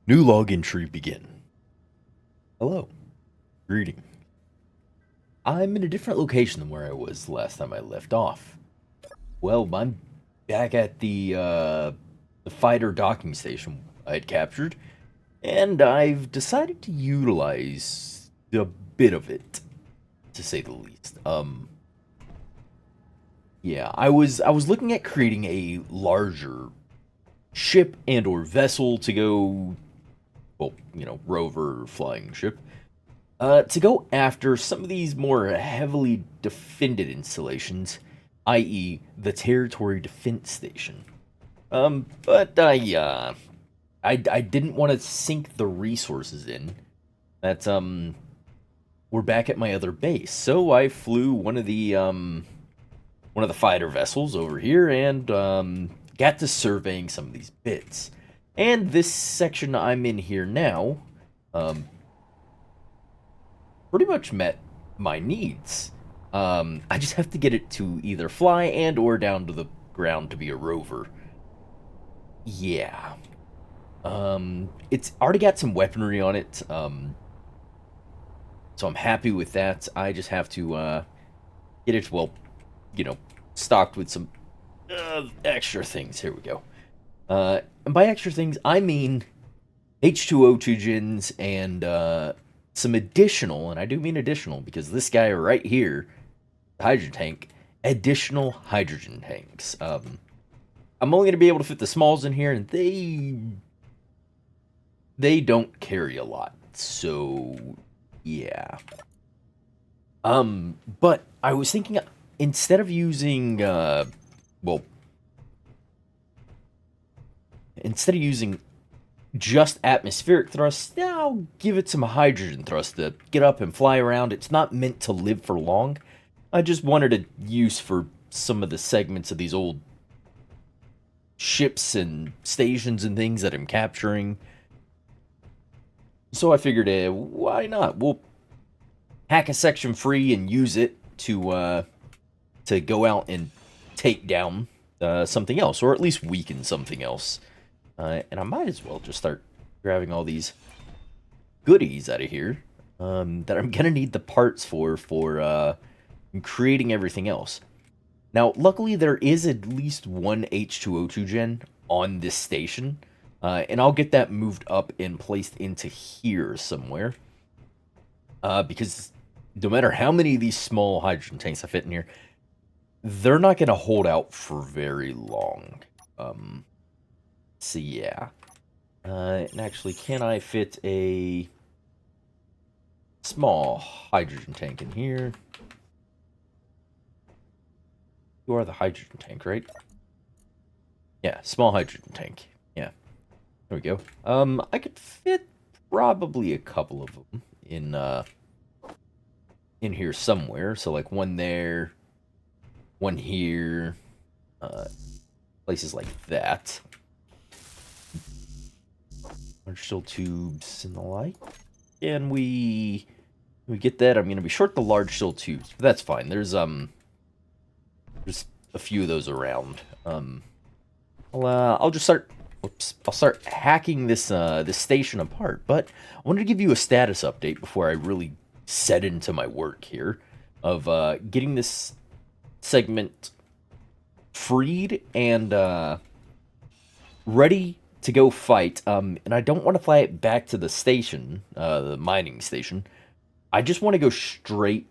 New log entry begin. Hello. Greeting. I'm in a different location than where I was the last time I left off. Well, I'm back at the fighter docking station I had captured, and I've decided to utilize a bit of it, to say the least. Yeah, I was looking at creating a larger ship and or vessel to go, well, rover or flying ship. To go after some of these more heavily defended installations, i.e., the Territory Defense Station. But I didn't want to sink the resources in. That we're back at my other base, so I flew one of the fighter vessels over here and got to surveying some of these bits. And this section I'm in here now, um, pretty much met my needs. I just have to get it to either fly and or down to the ground to be a rover. Yeah. It's already got some weaponry on it. So I'm happy with that. I just have to get it, well, you know, stocked with some extra things. Here we go. And by extra things, I mean H2O2 gens and some additional, and I do mean additional because this guy right here, the hydrogen tank, additional hydrogen tanks. I'm only going to be able to fit the smalls in here, and they don't carry a lot. So yeah. But I was thinking instead of using well, instead of using just atmospheric thrust, now give it some hydrogen thrust to get up and fly around. It's not meant to live for long. I just wanted a use for some of the segments of these old ships and stations and things that I'm capturing. So I figured, why not? We'll hack a section free and use it to go out and take down something else, or at least weaken something else. And I might as well just start grabbing all these goodies out of here that I'm gonna need the parts for creating everything else. Now, luckily, there is at least one H2O2 gen on this station, and I'll get that moved up and placed into here somewhere. Because no matter how many of these small hydrogen tanks I fit in here, they're not going to hold out for very long. So yeah. And actually, can I fit a small hydrogen tank in here? You are the hydrogen tank, right? Yeah, small hydrogen tank. Yeah, there we go. I could fit probably a couple of them in here somewhere. So like one there, one here, places like that. Large steel tubes and the like. And we get that. I'm gonna be short the large steel tubes, but that's fine. There's a few of those around. I'll just start. Oops, I'll start hacking this station apart. But I wanted to give you a status update before I really set into my work here of getting this segment freed and ready to go fight. And I don't want to fly it back to the station, the mining station. I just want to go straight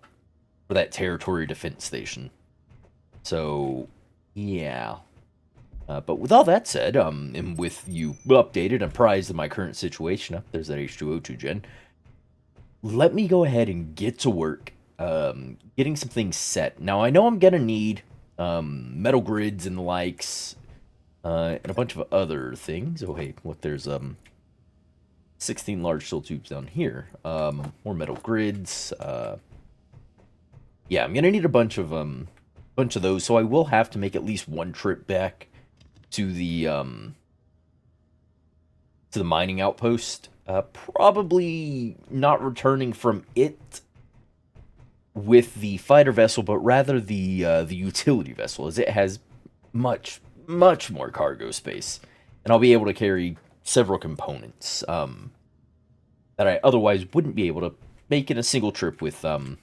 for that territory defense station. So, yeah. But with all that said, and with you updated and apprised of my current situation, there's that H2O2 gen, let me go ahead and get to work getting some things set. Now, I know I'm going to need metal grids and the likes, and a bunch of other things. Oh, hey, look, there's 16 large steel tubes down here. More metal grids. Yeah, I'm going to need a bunch of those, so I will have to make at least one trip back to the mining outpost. Probably not returning from it with the fighter vessel, but rather the utility vessel, as it has much more cargo space, and I'll be able to carry several components that I otherwise wouldn't be able to make in a single trip with. Dang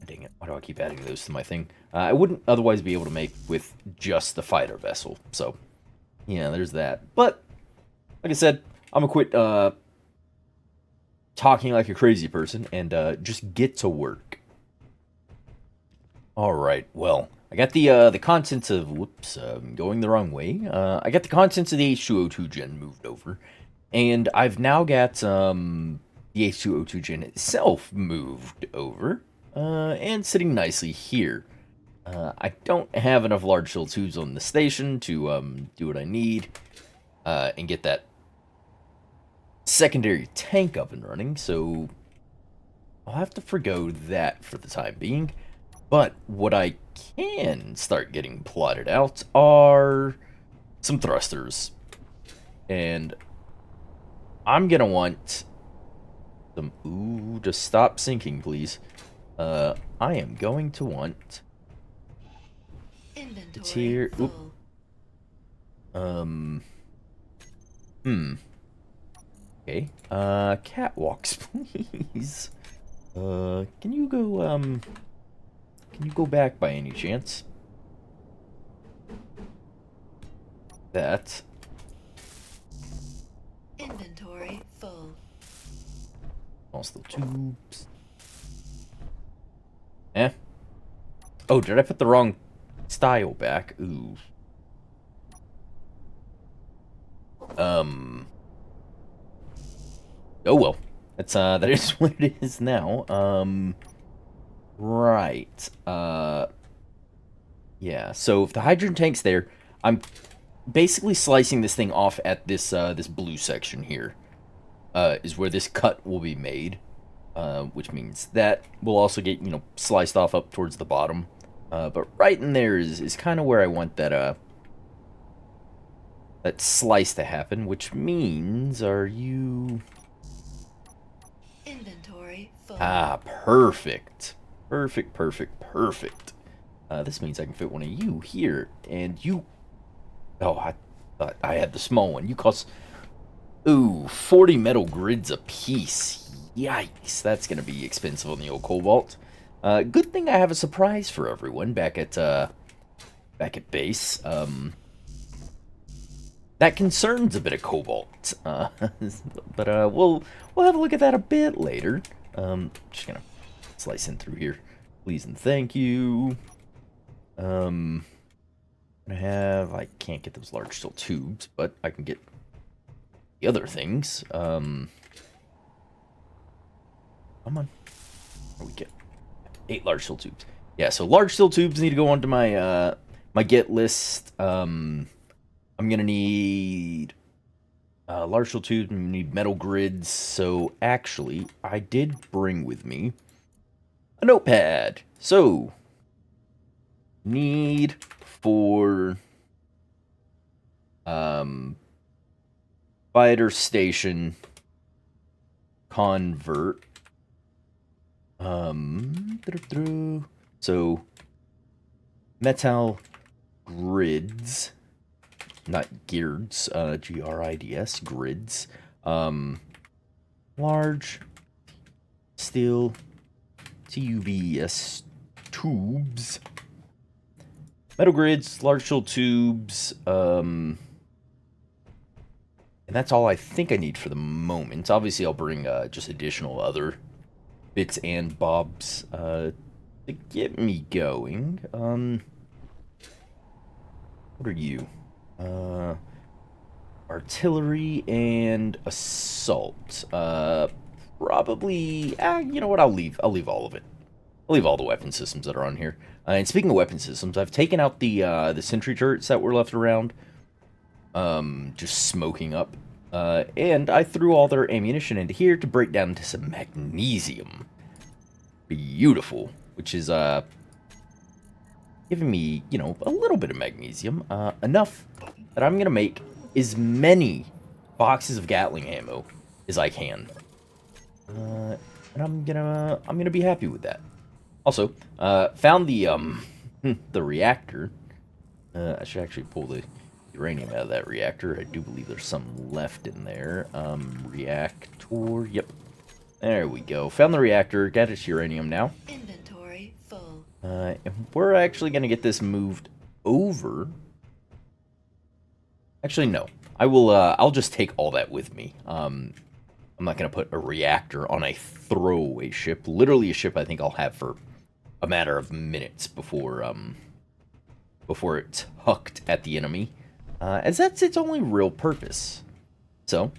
it! Why do I keep adding those to my thing? I wouldn't otherwise be able to make with just the fighter vessel. So, yeah, there's that. But like I said, I'm gonna quit talking like a crazy person and just get to work. All right. Well, I got the contents of whoops, I'm going the wrong way. I got the contents of the H2O2 gen moved over, and I've now got the H2O2 gen itself moved over, and sitting nicely here. I don't have enough large shell tubes on the station to do what I need and get that secondary tank up and running, so I'll have to forgo that for the time being. But what I can start getting plotted out are some thrusters. And I'm going to want some... Ooh, just stop sinking, please. I am going to want... It's here. Oop. Okay. Catwalks, please. Can you go back by any chance? That. Inventory full. Also tubes. Eh? Oh, did I put the wrong style back? Ooh. Oh well. That's that is what it is now. Right. Yeah. So if the hydrogen tank's there, I'm basically slicing this thing off at this this blue section here. Is where this cut will be made. Which means that will also get, you know, sliced off up towards the bottom. But right in there is kind of where I want that that slice to happen, which means are you Inventory full. Ah, perfect. Perfect, perfect, perfect. This means I can fit one of you here, and you... Oh, I thought I had the small one. You cost... Ooh, 40 metal grids a piece. Yikes, that's gonna be expensive on the old Cobalt. Good thing I have a surprise for everyone back at base. That concerns a bit of Cobalt. But we'll have a look at that a bit later. Just gonna slice in through here. Please and thank you. I can't get those large steel tubes, but I can get the other things. Come on. There we go. 8 large steel tubes. Yeah, so large steel tubes need to go onto my my get list. I'm gonna need large steel tubes, and need metal grids. So actually, I did bring with me a notepad. So need for fighter station convert. So metal grids, not geards, GRIDS, grids. Large steel TUBS tubes. Metal grids, large steel tubes, and that's all I think I need for the moment. Obviously, I'll bring just additional other bits and bobs to get me going. What are you? Artillery and assault. Probably. You know what? I'll leave all of it. I'll leave all the weapon systems that are on here. And speaking of weapon systems, I've taken out the sentry turrets that were left around, just smoking up. And I threw all their ammunition into here to break down into some magnesium. Beautiful, which is giving me, you know, a little bit of magnesium, enough that I'm gonna make as many boxes of Gatling ammo as I can. And I'm gonna be happy with that. Also, found the the reactor. I should actually pull the uranium out of that reactor. I do believe there's some left in there. Reactor. Yep. There we go. Found the reactor. Got its uranium now. Inventory full. And we're actually going to get this moved over. Actually, no. I will. I'll just take all that with me. I'm not going to put a reactor on a throwaway ship. Literally a ship I think I'll have for a matter of minutes before it's hucked at the enemy. As that's its only real purpose. So,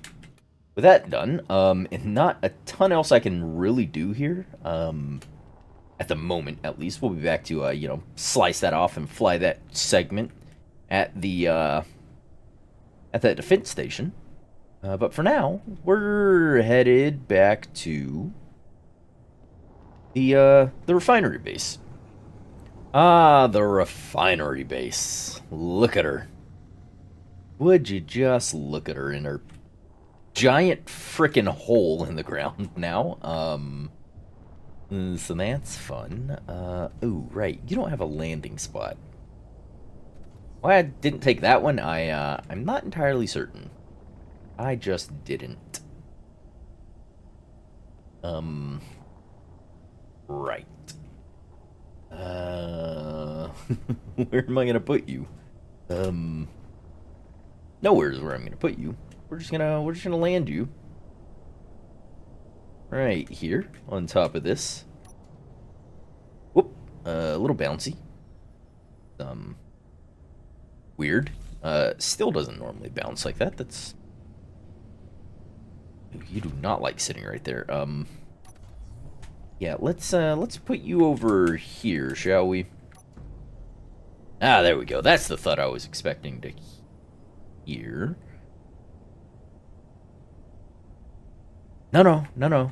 with that done, and not a ton else I can really do here, at the moment at least. We'll be back to, slice that off and fly that segment at that defense station. But for now, we're headed back to the refinery base. Ah, the refinery base. Look at her. Would you just look at her in her giant frickin' hole in the ground now? So that's fun. Ooh, right. You don't have a landing spot. Why I didn't take that one, I'm not entirely certain. I just didn't. Right. Where am I gonna put you? Nowhere's where I'm gonna put you. We're just gonna land you right here on top of this. Whoop, a little bouncy. Weird. Still doesn't normally bounce like that. That's, you do not like sitting right there. Yeah, let's put you over here, shall we? Ah, there we go. That's the thought I was expecting to hear. No. We're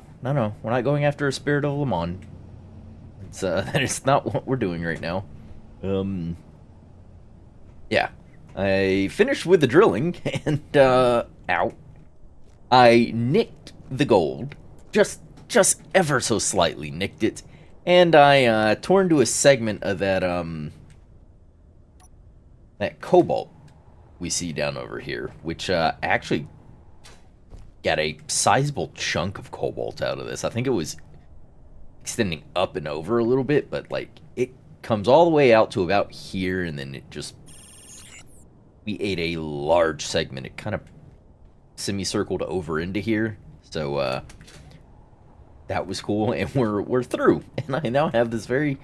not going after a Spirit of Le Mans. It's that is not what we're doing right now. Yeah. I finished with the drilling and ow. I nicked the gold. Just ever so slightly nicked it. And I tore into a segment of that cobalt we see down over here, which actually got a sizable chunk of cobalt out of this. I think it was extending up and over a little bit, but like it comes all the way out to about here, and then it just, we ate a large segment. It kind of semicircled over into here, so that was cool, and we're through, and I now have this very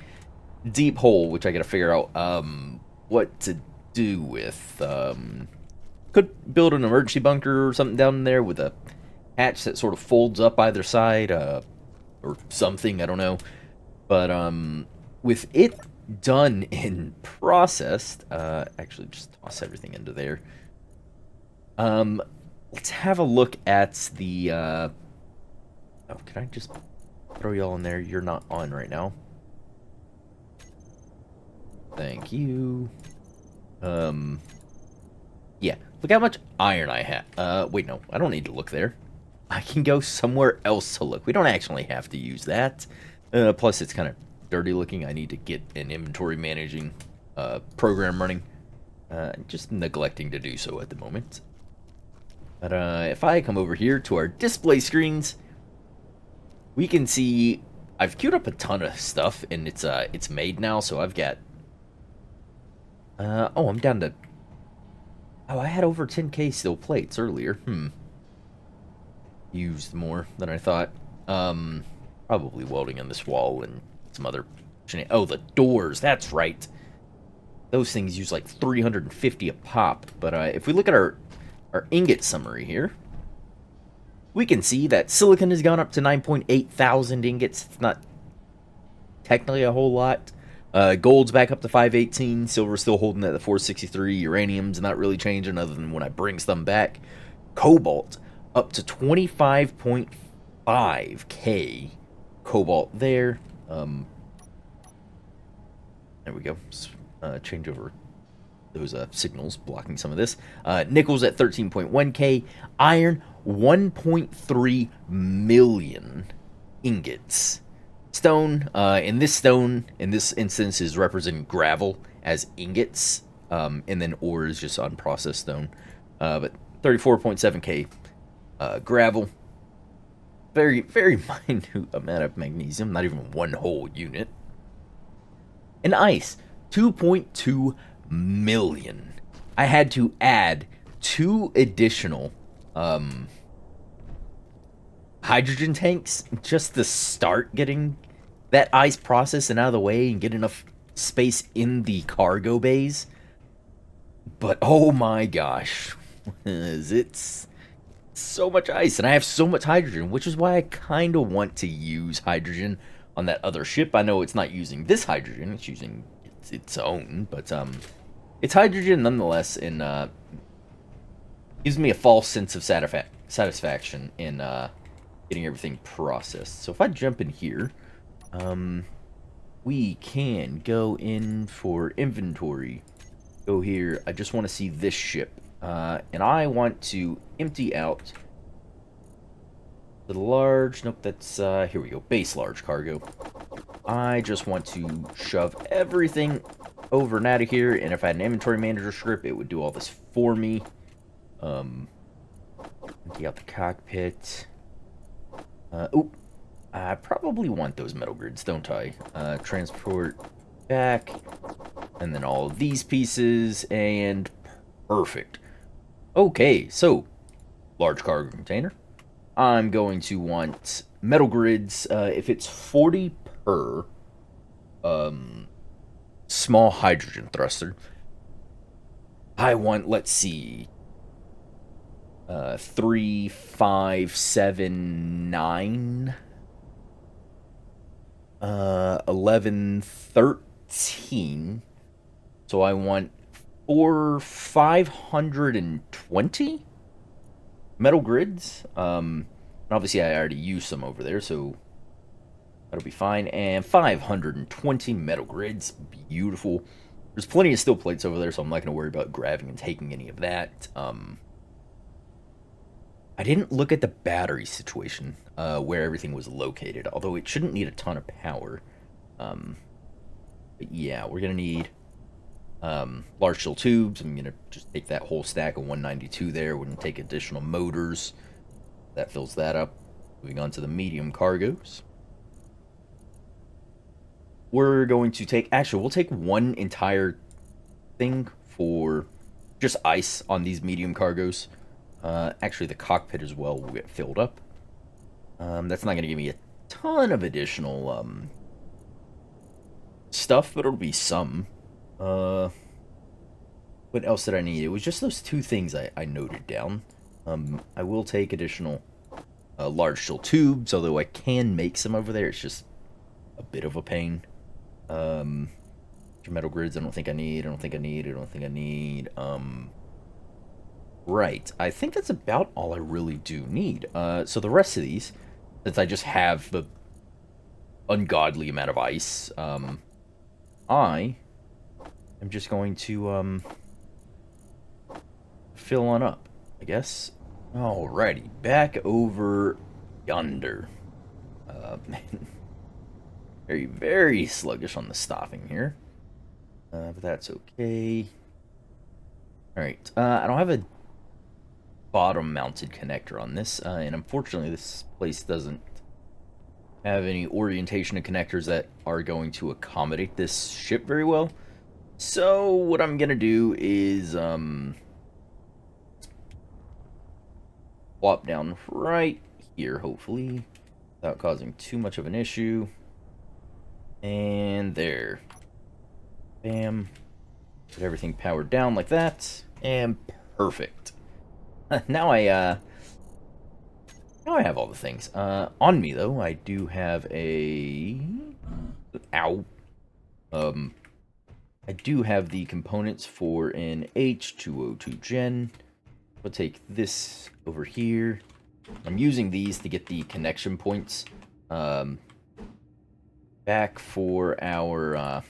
deep hole, which I gotta figure out what to do with. Could build an emergency bunker or something down there with a hatch that sort of folds up either side, or something, I don't know. But with it done and processed, actually just toss everything into there. Let's have a look at the oh, can I just throw y'all in there? You're not on right now. Thank you. Yeah, look how much iron I have. Wait, no, I don't need to look there. I can go somewhere else to look. We don't actually have to use that. Plus, it's kind of dirty looking. I need to get an inventory managing program running. Just neglecting to do so at the moment. But if I come over here to our display screens, we can see I've queued up a ton of stuff, and it's made now. So I've got. Oh, I'm down to. Oh, I had over 10k steel plates earlier. Used more than I thought. Probably welding on this wall and some other. Oh, the doors. That's right. Those things use like 350 a pop. But if we look at our ingot summary here, we can see that silicon has gone up to 9.8 thousand ingots. It's not technically a whole lot. Gold's back up to 518. Silver's still holding at the 463. Uranium's not really changing other than when I bring some back. Cobalt up to 25.5k. Cobalt there. There we go. Change over those signals blocking some of this. Nickel's at 13.1k. Iron 1.3 million ingots. Stone in this instance is representing gravel as ingots. and then ore is just unprocessed stone. But 34.7k gravel. Very, very minute amount of magnesium, not even one whole unit. And ice, 2.2 million. I had to add 2 additional hydrogen tanks just to start getting that ice processed and out of the way and get enough space in the cargo bays. But oh my gosh, it's so much ice, and I have so much hydrogen, which is why I kind of want to use hydrogen on that other ship. I know it's not using this hydrogen; it's using its own, but it's hydrogen nonetheless, and gives me a false sense of satisfaction in getting everything processed. So if I jump in here, we can go in for inventory. Go here. I just want to see this ship. And I want to empty out the large... Nope, that's... here we go. Base large cargo. I just want to shove everything over and out of here. And if I had an inventory manager script, it would do all this for me. Empty out the cockpit. Oop. I probably want those metal grids, don't I? Transport back. And then all of these pieces. And perfect. Okay, so large cargo container. I'm going to want metal grids. If it's 40 per small hydrogen thruster, I want, let's see, 3, 5, 7, 9, 11, 13. So I want 520 metal grids. And obviously I already used some over there, so that'll be fine. And 520 metal grids. Beautiful. There's plenty of steel plates over there, so I'm not going to worry about grabbing and taking any of that. I didn't look at the battery situation, where everything was located, although it shouldn't need a ton of power. But yeah, we're going to need large steel tubes. I'm going to just take that whole stack of 192 there. We're going to take additional motors. That fills that up. Moving on to the medium cargoes. We're going to take... Actually, we'll take one entire thing for just ice on these medium cargoes. Actually, the cockpit as well will get filled up. That's not going to give me a ton of additional stuff, but it'll be some. What else did I need? It was just those 2 things I noted down. I will take additional large steel tubes, although I can make some over there. It's just a bit of a pain. Metal grids, I don't think I need. Right. I think that's about all I really do need. So the rest of these, since I just have the ungodly amount of ice, I am just going to fill on up, I guess. Alrighty, back over yonder. Man, very, very sluggish on the stopping here. But that's okay. Alright, I don't have a bottom-mounted connector on this, and unfortunately this place doesn't have any orientation of connectors that are going to accommodate this ship very well. So what I'm gonna do is plop down right here, hopefully, without causing too much of an issue. And there. Bam. Get everything powered down like that. And perfect. Now I have all the things. On me though, I do have a I do have the components for an H2O2 gen. We'll take this over here. I'm using these to get the connection points back for our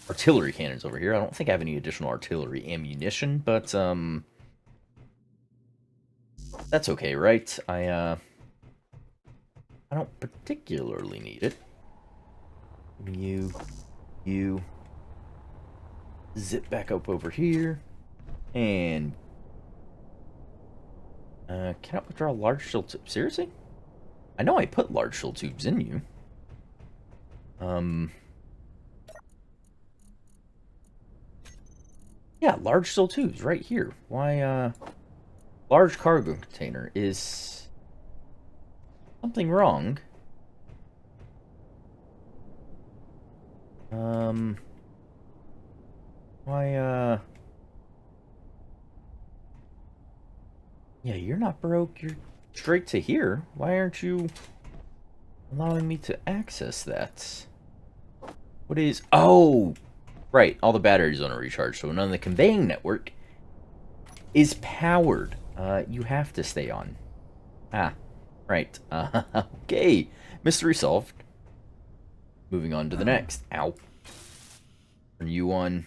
artillery cannons over here. I don't think I have any additional artillery ammunition, but that's okay, right? I don't particularly need it. You, zip back up over here. And cannot withdraw large shell tubes. Seriously? I know I put large shell tubes in you. Yeah, large shell tubes right here. Why, large cargo container. Is something wrong? Why, yeah, you're not broke. You're straight to here. Why aren't you allowing me to access that? What is... Oh, right. All the batteries on a recharge, so none of the conveying network is powered. You have to stay on. Ah, right. Okay. Mystery solved. Moving on to the next. Ow. Turn you on.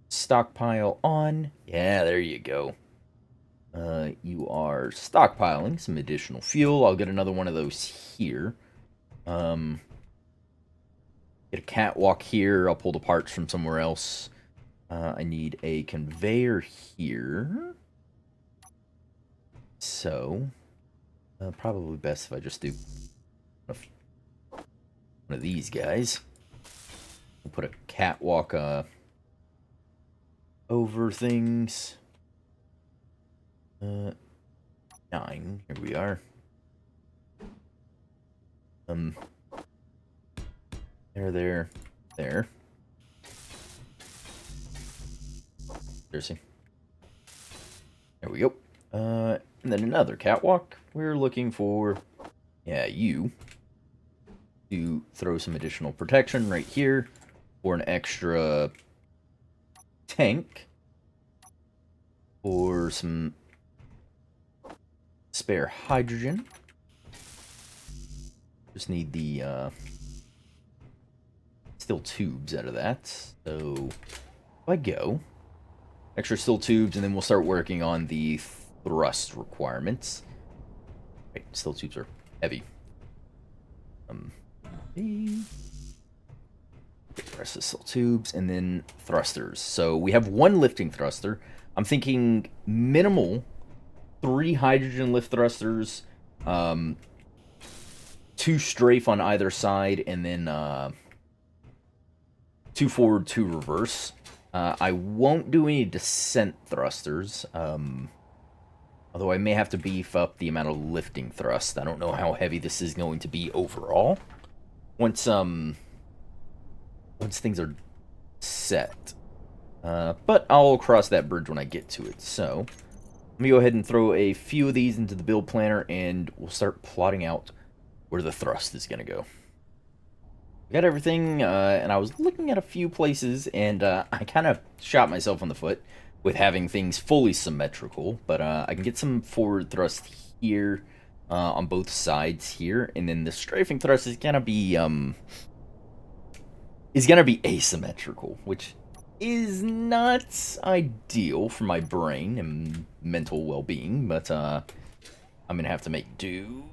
Stockpile on. Yeah, there you go. You are stockpiling some additional fuel. I'll get another one of those here. Get a catwalk here. I'll pull the parts from somewhere else. I need a conveyor here. So, probably best if I just do one of these guys. We'll put a catwalk over things. 9. Here we are. There. Seriously. There we go. And then another catwalk. We're looking for, yeah, you to throw some additional protection right here for an extra tank or some spare hydrogen. Just need the steel tubes out of that. So if I go extra steel tubes, and then we'll start working on the thrust requirements. Right, steel tubes are heavy. The rest of steel tubes, and then thrusters. So we have one lifting thruster. I'm thinking minimal 3 hydrogen lift thrusters, 2 strafe on either side, and then 2 forward, 2 reverse. I won't do any descent thrusters, although I may have to beef up the amount of lifting thrust. I don't know how heavy this is going to be overall. Once things are set. But I'll cross that bridge when I get to it. So, let me go ahead and throw a few of these into the build planner, and we'll start plotting out where the thrust is going to go. We got everything, and I was looking at a few places, and I kind of shot myself in the foot with having things fully symmetrical, but I can get some forward thrust here on both sides here, and then the strafing thrust is gonna be asymmetrical, which is not ideal for my brain and mental well-being, but I'm gonna have to make do.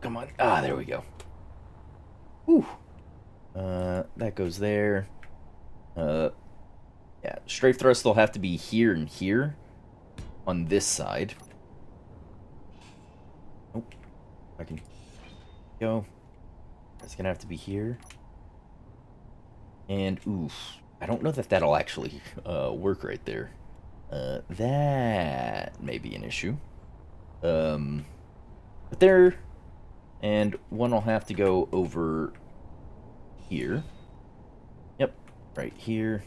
Come on, there we go. Whew. That goes there. Yeah, strafe thrust will have to be here and here on this side. Nope. I can go. That's gonna have to be here. And, oof. I don't know that that'll actually work right there. That may be an issue. But there. And one will have to go over here. Yep, right here.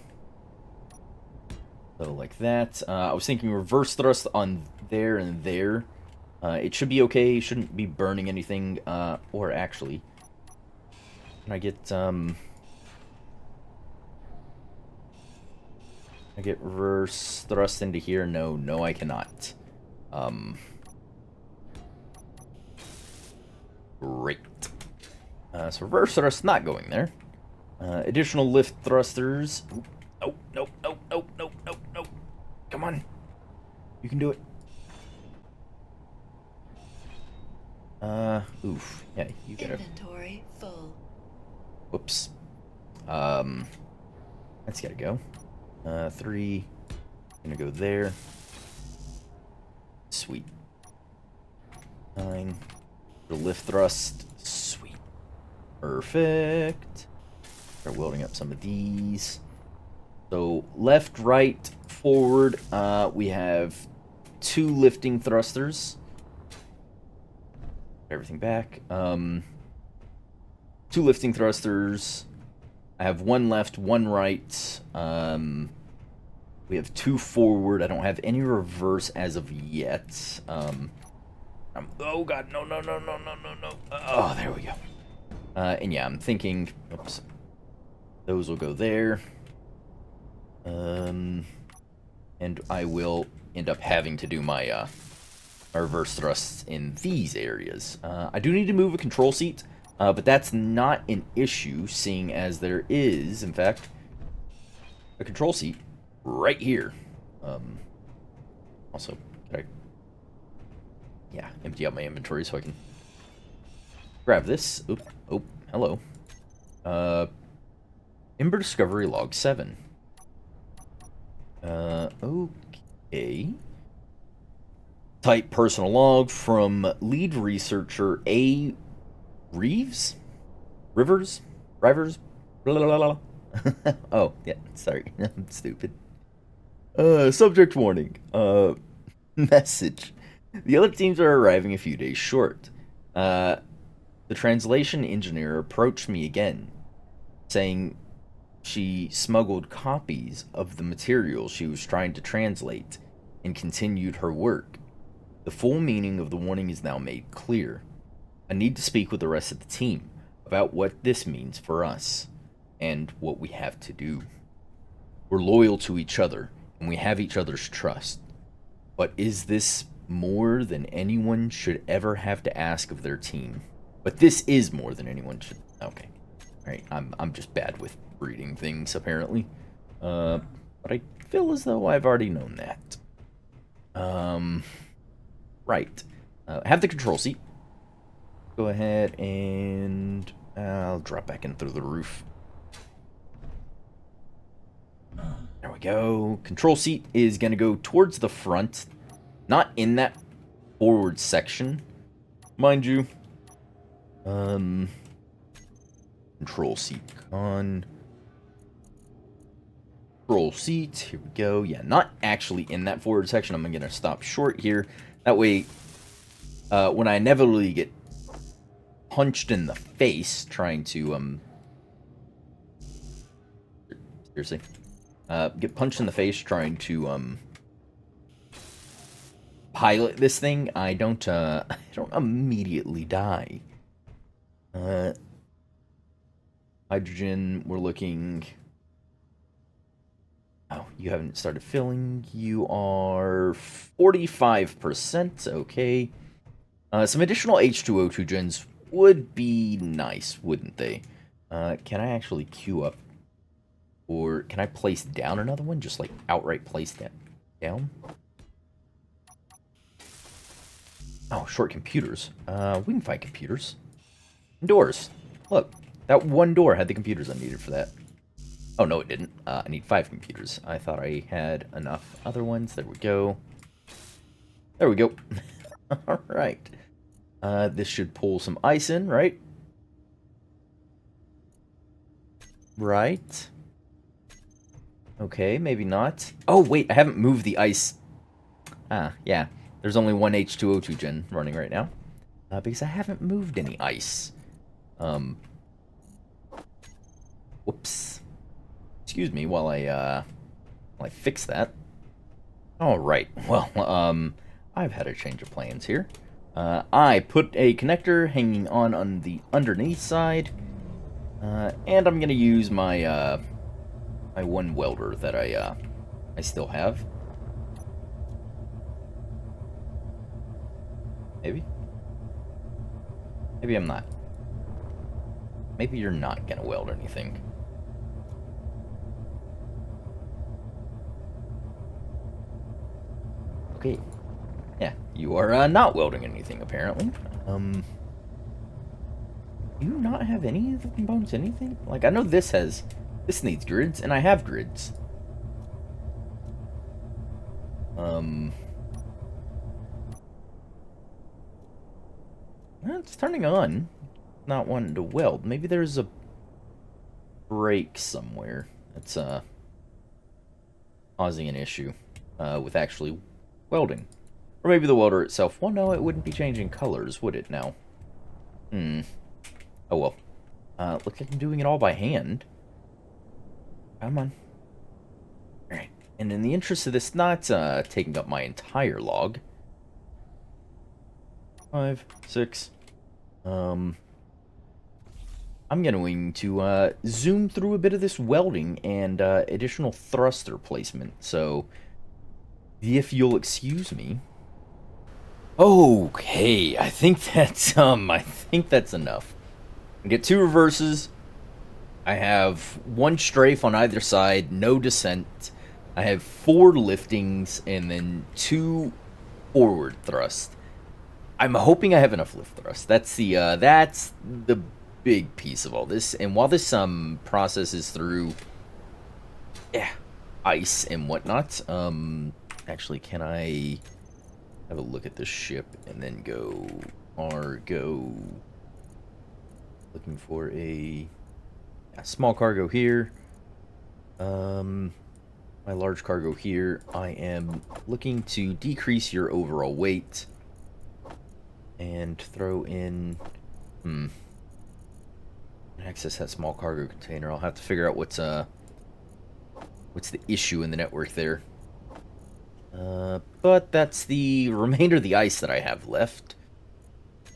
So like that. I was thinking reverse thrust on there and there. It should be okay. Shouldn't be burning anything. Or actually, can I get reverse thrust into here? No, I cannot. Great. So reverse thrust not going there. Additional lift thrusters. Nope. Come on. You can do it. Oof. Yeah, you gotta... Inventory full. Whoops. I That's gotta go. 3. Gonna go there. Sweet. 9. The lift thrust. Sweet. Perfect. Start welding up some of these. So left, right, forward. We have 2 lifting thrusters. Everything back. 2 lifting thrusters. I have 1 left, 1 right. We have 2 forward. I don't have any reverse as of yet. Oh god, no. Oh, there we go. And yeah, I'm thinking, oops, those will go there. And I will end up having to do my reverse thrusts in these areas. I do need to move a control seat, but that's not an issue, seeing as there is, in fact, a control seat right here. Also, could I, yeah, empty out my inventory so I can grab this. Oop, oh, hello. Ember Discovery Log 7. Okay. Type personal log from lead researcher A. Reeves? Rivers? Blah, blah, blah, blah. Oh, yeah, sorry. I'm stupid. Subject warning. Message. The other teams are arriving a few days short. The translation engineer approached me again, saying she smuggled copies of the material she was trying to translate and continued her work. The full meaning of the warning is now made clear. I need to speak with the rest of the team about what this means for us and what we have to do. We're loyal to each other and we have each other's trust. But is this more than anyone should ever have to ask of their team? But this is more than anyone should. Okay. Alright, I'm just bad with reading things, apparently. But I feel as though I've already known that. Right. Have the control seat. Go ahead and I'll drop back in through the roof. There we go. Control seat is going to go towards the front. Not in that forward section, mind you. Control seat on. Control seat. Here we go. Yeah, not actually in that forward section. I'm going to stop short here. That way, when I inevitably get punched in the face trying to, seriously, get punched in the face trying to, pilot this thing, I don't immediately die. Hydrogen, we're looking. Oh, you haven't started filling. You are 45%. Okay. Some additional H2O2 gens would be nice, wouldn't they? Can I actually queue up? Or can I place down another one? Just like outright place that down? Oh, short computers. We can find computers. Doors. Look, that one door had the computers I needed for that. Oh, no, it didn't. I need 5 computers. I thought I had enough other ones. There we go. There we go. Alright. This should pull some ice in, right? Right. Okay, maybe not. Oh, wait, I haven't moved the ice. Ah, yeah. There's only one H2O2 gen running right now. Because I haven't moved any ice. Whoops. Excuse me while I fix that. Alright, well, I've had a change of plans here. I put a connector hanging on the underneath side. And I'm gonna use my, my one welder that I still have. Maybe? Maybe I'm not. Maybe you're not gonna weld anything. Okay. Yeah, you are not welding anything, apparently. Do you not have any of the components, anything? Like, I know this has This needs grids, and I have grids. Well, it's turning on. Not wanting to weld. Maybe there's a break somewhere that's causing an issue with actually welding. Or maybe the welder itself. Well, no, it wouldn't be changing colors, would it now? Oh, well. Looks like I'm doing it all by hand. Come on. Alright. And in the interest of this not taking up my entire log. 5, 6. I'm going to zoom through a bit of this welding and additional thruster placement. So, if you'll excuse me. Okay, I think that's enough. I get 2 reverses. I have 1 strafe on either side, no descent. I have 4 liftings and then 2 forward thrust. I'm hoping I have enough lift thrust. That's the big piece of all this. And while this process is through ice and whatnot, actually, can I have a look at this ship and then go looking for a small cargo here, my large cargo here. I am looking to decrease your overall weight and throw in access that small cargo container. I'll have to figure out what's the issue in the network there. But that's the remainder of the ice that I have left.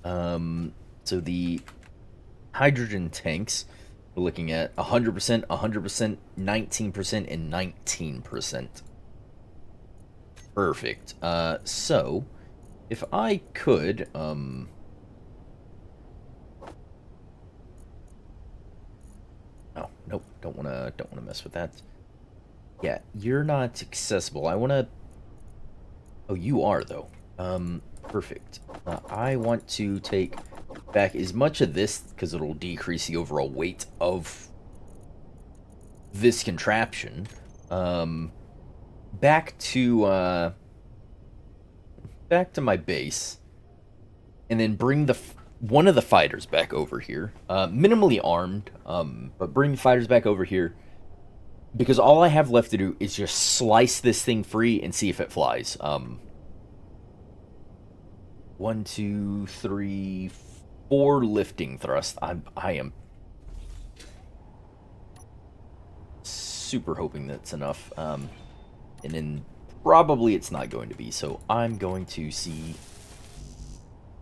So the hydrogen tanks, we're looking at 100%, 100%, 19%, and 19%. Perfect. So if I could, oh, nope, don't wanna mess with that. Yeah, you're not accessible. I wanna. Oh, you are though. Perfect. I want to take back as much of this because it'll decrease the overall weight of this contraption. Back to my base, and then bring one of the fighters back over here. Minimally armed, but bring the fighters back over here because all I have left to do is just slice this thing free and see if it flies. 1, 2, 3, 4 lifting thrust. I am super hoping that's enough. And then probably it's not going to be. So I'm going to see if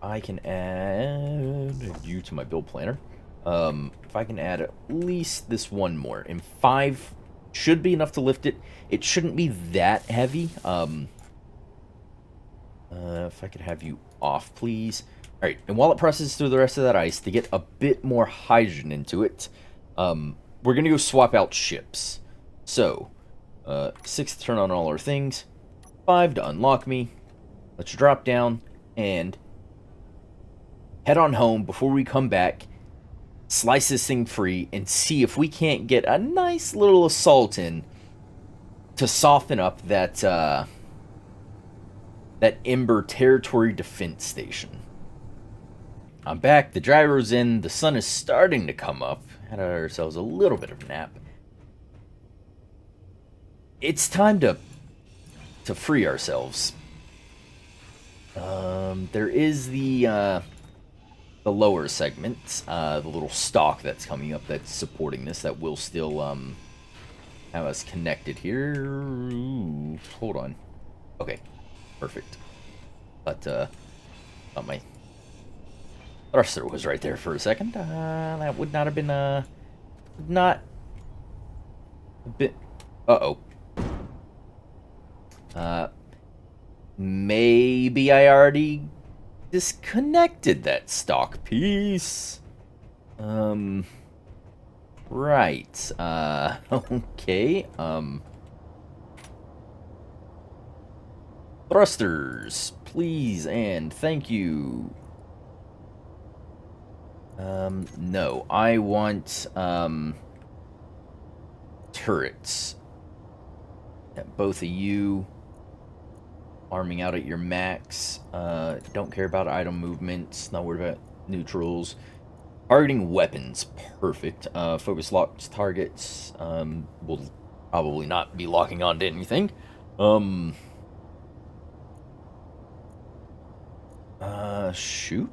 I can add you to my build planner. If I can add at least this one more, and 5 should be enough to lift it. It shouldn't be that heavy. If I could have you off, please. All right, and while it presses through the rest of that ice to get a bit more hydrogen into it, we're gonna go swap out ships. So, 6 to turn on all our things, 5 to unlock me. Let's drop down and head on home before we come back, slice this thing free, and see if we can't get a nice little assault in to soften up that Ember Territory Defense Station. I'm back, the gyro's in, the sun is starting to come up. Had ourselves a little bit of a nap. It's time to free ourselves. There is the lower segment, the little stalk that's coming up that's supporting this, that will still have us connected here. Ooh, hold on. Okay, perfect. But my thruster was right there for a second. That would not have been not a bit. Maybe I already disconnected that stock piece. Right. Okay. Thrusters, please and thank you. No, I want, turrets. Yeah, both of you arming out at your max. Don't care about item movements. Not worried about neutrals. Targeting weapons. Perfect. Focus locked targets. Will probably not be locking onto anything. Shoot.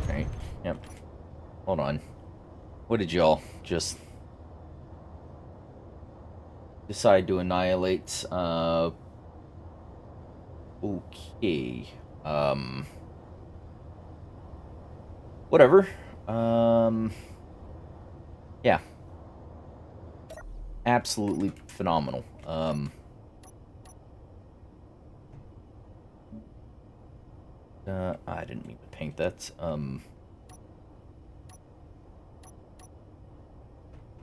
Right. Yep. Hold on. What did y'all just decide to annihilate? Okay. Whatever. Yeah. Absolutely phenomenal. I didn't mean to paint that.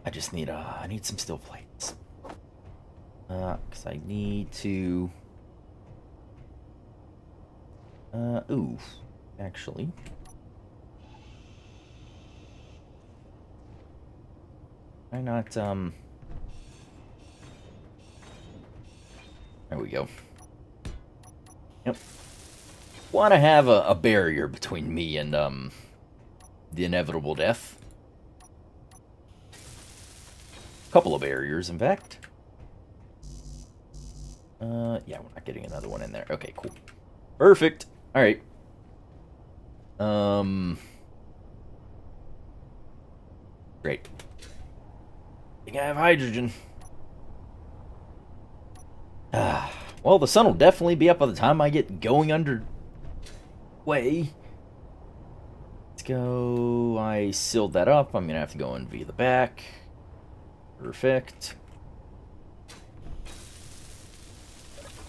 I just need, I need some steel plates. Because I need to... ooh. Actually... Why not, there we go. Yep. Want to have a barrier between me and, the inevitable death. Couple of barriers, in fact. Yeah, we're not getting another one in there. Okay, cool. Perfect. Alright. Great. I think I have hydrogen. Well, the sun will definitely be up by the time I get going underway. Let's go. I sealed that up. I'm gonna have to go in via the back. Perfect.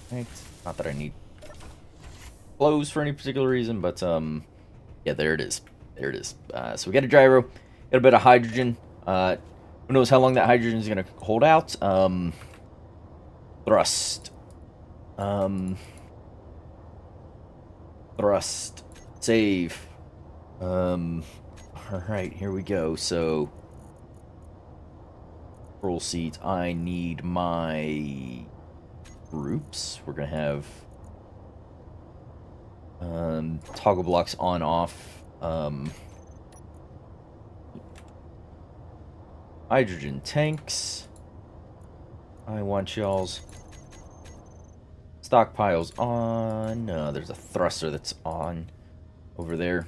Right. Not that I need clothes for any particular reason, but yeah, there it is. There it is. So we got a gyro, got a bit of hydrogen. Who knows how long that hydrogen is gonna hold out? Thrust. Thrust. Save. Alright, here we go. So, roll seat. I need my groups. We're gonna have toggle blocks on, off. Hydrogen tanks. I want y'all's stockpiles on. There's a thruster that's on over there.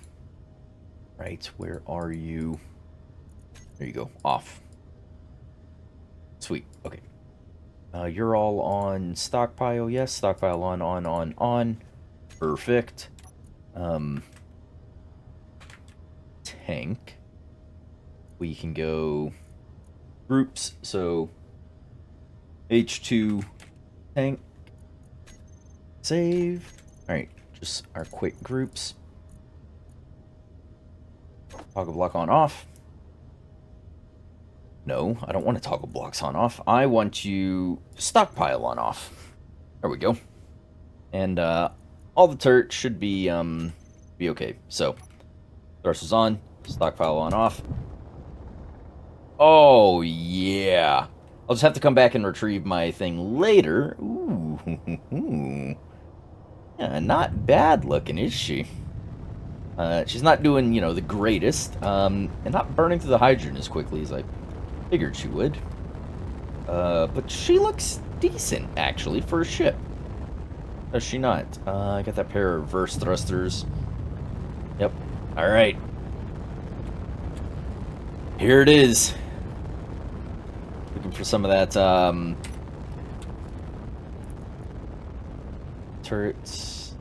Right, where are you? There you go, off. Sweet, okay. You're all on stockpile, yes. Stockpile on. Perfect. Tank. We can go groups, so H2 tank. Save. Alright, just our quick groups. Toggle block on, off. No, I don't want to toggle blocks on, off. I want you stockpile on, off. There we go. And all the turrets should be okay. So, thrusters on, stockpile on, off. Oh, yeah. I'll just have to come back and retrieve my thing later. Ooh. Yeah, not bad looking, is she? She's not doing, you know, the greatest. And not burning through the hydrogen as quickly as I figured she would. But she looks decent, actually, for a ship. Does she not? I got that pair of reverse thrusters. Yep. Alright. Here it is. Looking for some of that, turrets.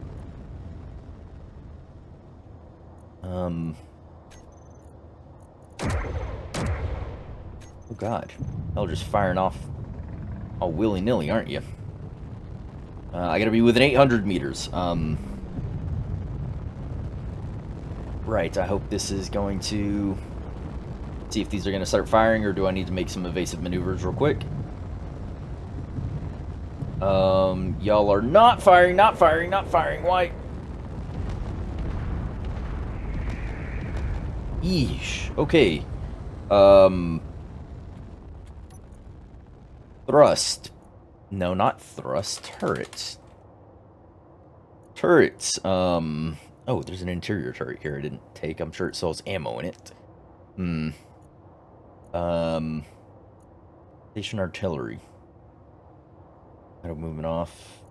Oh god. Y'all just firing off all willy-nilly, aren't you? I gotta be within 800 meters. Right, I hope this is going to... See if these are going to start firing, or do I need to make some evasive maneuvers real quick? Y'all are not firing, not firing, not firing. Why? Yeesh. Okay. Thrust. No, not thrust. Turrets. Turrets. Oh, there's an interior turret here I didn't take. I'm sure it sells ammo in it. Station artillery. Auto movement off.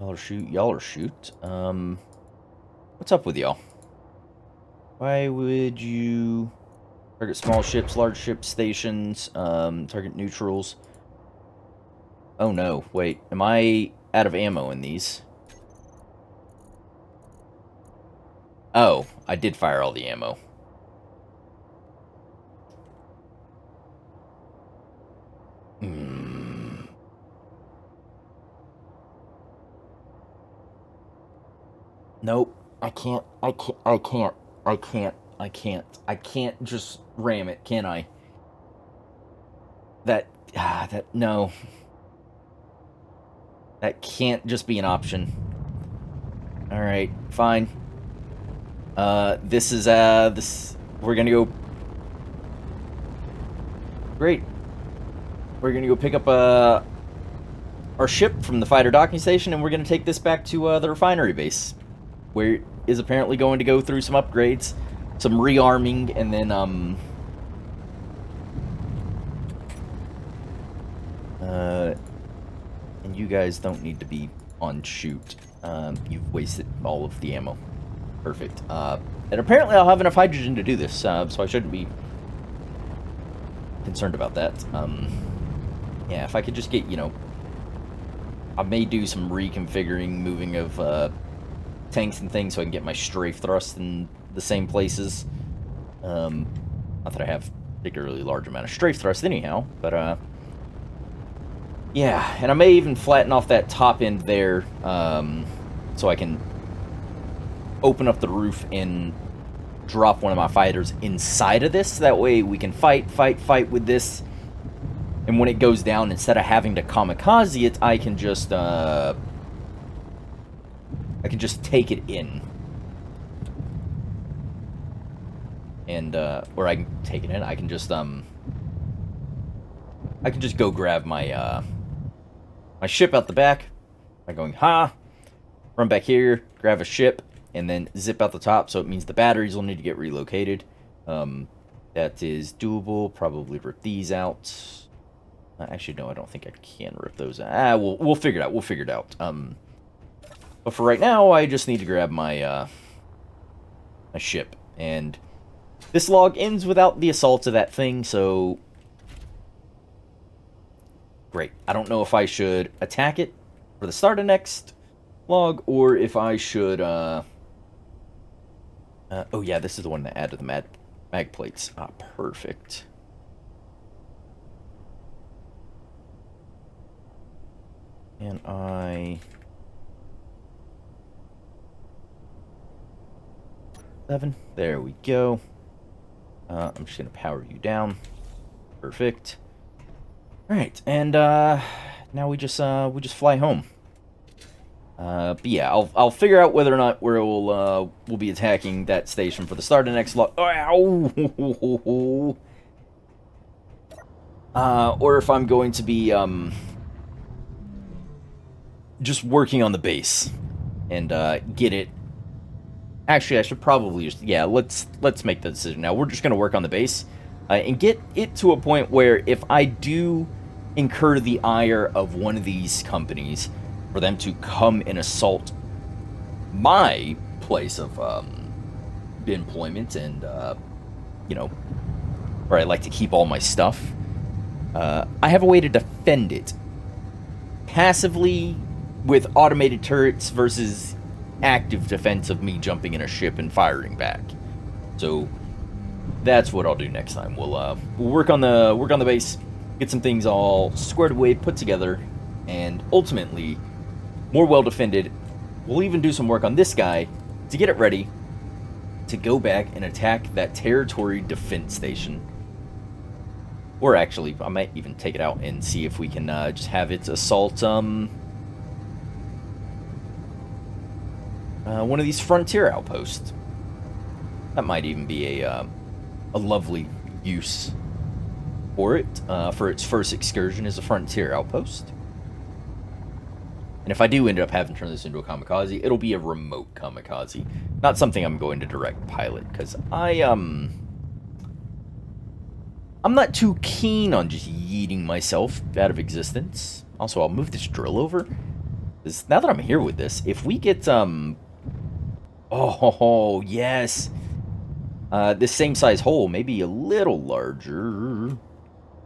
Y'all are shoot. Y'all are shoot. What's up with y'all? Why would you target small ships, large ships, stations, target neutrals? Oh no, wait, am I out of ammo in these? Oh, I did fire all the ammo. Nope, I can't just ram it, can I? No. That can't just be an option. Alright, fine. We're gonna go... Great. We're gonna go pick up, our ship from the fighter docking station, and we're gonna take this back to, the refinery base, where it is apparently going to go through some upgrades, some rearming, and then, and you guys don't need to be on shoot. You've wasted all of the ammo. Perfect. And apparently I'll have enough hydrogen to do this, so I shouldn't be concerned about that. Yeah, if I could just get, you know... I may do some reconfiguring, moving of, tanks and things so I can get my strafe thrust in the same places. Not that I have a particularly large amount of strafe thrust anyhow, but, yeah, and I may even flatten off that top end there, so I can open up the roof and drop one of my fighters inside of this. That way we can fight with this. And when it goes down, instead of having to kamikaze it, I can just take it in. And, or I can take it in, I can just go grab my, my ship out the back by going, run back here, grab a ship, and then zip out the top, so it means the batteries will need to get relocated. That is doable. Probably rip these out. Actually, no, I don't think I can rip those out. We'll figure it out. We'll figure it out. But for right now, I just need to grab my, my ship. And this log ends without the assault of that thing, so... Great. I don't know if I should attack it for the start of next log, or if I should, oh yeah, this is the one that added the mag plates. Perfect. And I... 7. There we go. I'm just gonna power you down. Perfect. Alright, and, now we just fly home. But yeah, I'll figure out whether or not we'll be attacking that station for the start of the next log. Ow! Or if I'm going to be, just working on the base and, get it. Actually, I should probably just, yeah, let's make the decision now. We're just gonna work on the base, and get it to a point where if I do incur the ire of one of these companies, for them to come and assault my place of employment and, you know, where I like to keep all my stuff, I have a way to defend it passively with automated turrets versus active defense of me jumping in a ship and firing back. So that's what I'll do next time. We'll work on the base, get some things all squared away, put together, and ultimately more well defended. We'll even do some work on this guy to get it ready to go back and attack that territory defense station. Or actually, I might even take it out and see if we can just have it assault one of these frontier outposts. That might even be a lovely use for it, for its first excursion as a frontier outpost. And if I do end up having to turn this into a kamikaze, it'll be a remote kamikaze. Not something I'm going to direct pilot, because I'm not too keen on just yeeting myself out of existence. Also, I'll move this drill over. Because now that I'm here with this, if we get, oh, yes. This same size hole, maybe a little larger.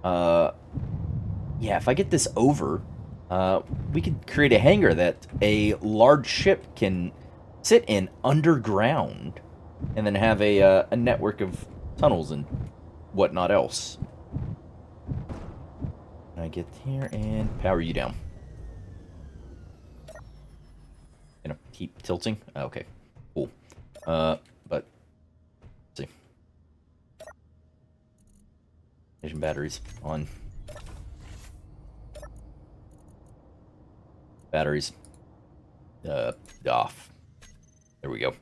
Yeah, if I get this over, we could create a hangar that a large ship can sit in underground, and then have a network of tunnels and whatnot else. I get here and power you down. Gonna keep tilting. Okay, cool. But let's see. Vision batteries on. Batteries off. There we go.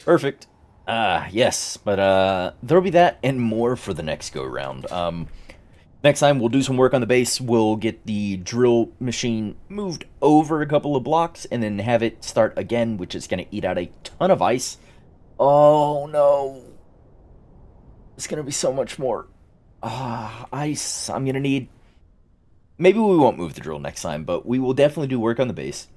Perfect. Yes, but there'll be that and more for the next go round. Next time we'll do some work on the base. We'll get the drill machine moved over a couple of blocks and then have it start again, which is going to eat out a ton of ice. Oh no. It's going to be so much more ice. I'm going to need... Maybe we won't move the drill next time, but we will definitely do work on the base.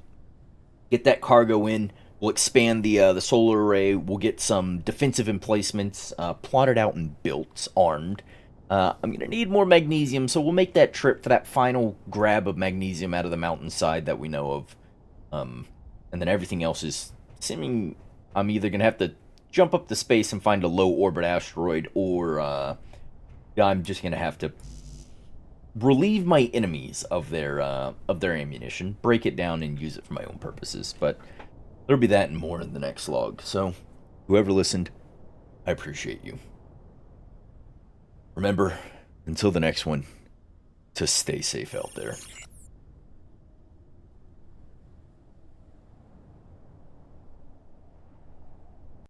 Get that cargo in. We'll expand the solar array. We'll get some defensive emplacements plotted out and built, armed. I'm going to need more magnesium, so we'll make that trip for that final grab of magnesium out of the mountainside that we know of. And then everything else is seeming... I'm either going to have to jump up to space and find a low-orbit asteroid, or I'm just going to have to relieve my enemies of their ammunition, break it down, and use it for my own purposes. But there'll be that and more in the next log. So, whoever listened, I appreciate you. Remember, until the next one, to stay safe out there.